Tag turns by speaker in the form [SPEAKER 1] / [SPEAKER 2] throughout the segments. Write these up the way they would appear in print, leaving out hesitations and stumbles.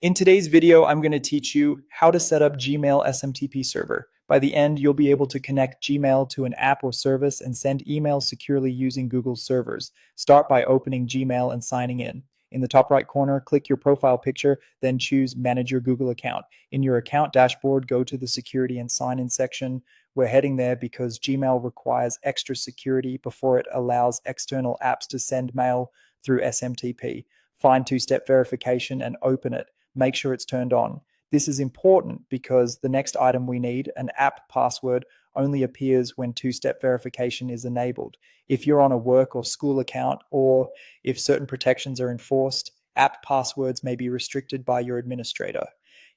[SPEAKER 1] In today's video, I'm going to teach you how to set up Gmail SMTP server. By the end, you'll be able to connect Gmail to an app or service and send emails securely using Google's servers. Start by opening Gmail and signing in. In the top right corner, click your profile picture, then choose Manage your Google account. In your account dashboard, go to the Security and Sign In section. We're heading there because Gmail requires extra security before it allows external apps to send mail through SMTP. Find two-step verification and open it. Make sure it's turned on. This is important because the next item we need, an app password, only appears when two-step verification is enabled. If you're on a work or school account, or if certain protections are enforced, app passwords may be restricted by your administrator.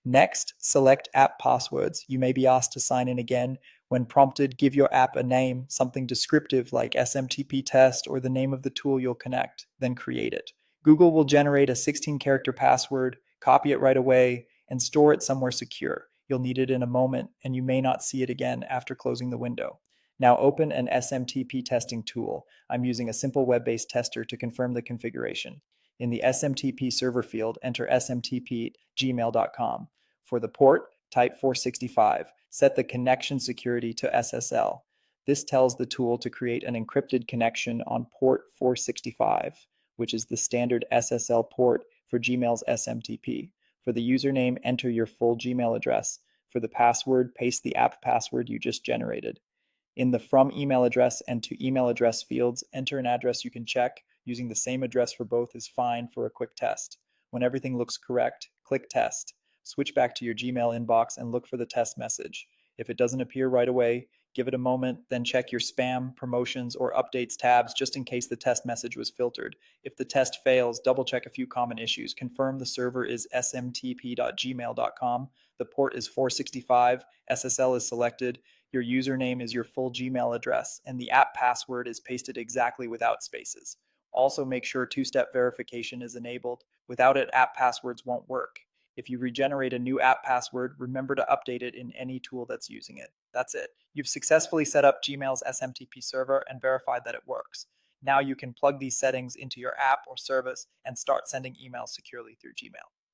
[SPEAKER 1] Next, select app passwords. You may be asked to sign in again. When prompted, give your app a name, something descriptive like SMTP test or the name of the tool you'll connect, then create it. Google will generate a 16-character password, copy it right away, and store it somewhere secure. You'll need it in a moment, and you may not see it again after closing the window. Now open an SMTP testing tool. I'm using a simple web-based tester to confirm the configuration. In the SMTP server field, enter smtp@gmail.com. For the port, type 465. Set the connection security to SSL. This tells the tool to create an encrypted connection on port 465, which is the standard SSL port for Gmail's SMTP. For the username, enter your full Gmail address. For the password, paste the app password you just generated. In the From email address and To email address fields, enter an address you can check. Using the same address for both is fine for a quick test. When everything looks correct, click Test. Switch back to your Gmail inbox and look for the test message. If it doesn't appear right away, give it a moment, then check your spam, promotions, or updates tabs just in case the test message was filtered. If the test fails, double check a few common issues. Confirm the server is smtp.gmail.com, the port is 465, SSL is selected, your username is your full Gmail address, and the app password is pasted exactly without spaces. Also, make sure two-step verification is enabled. Without it, app passwords won't work. If you regenerate a new app password, remember to update it in any tool that's using it. That's it. You've successfully set up Gmail's SMTP server and verified that it works. Now you can plug these settings into your app or service and start sending emails securely through Gmail.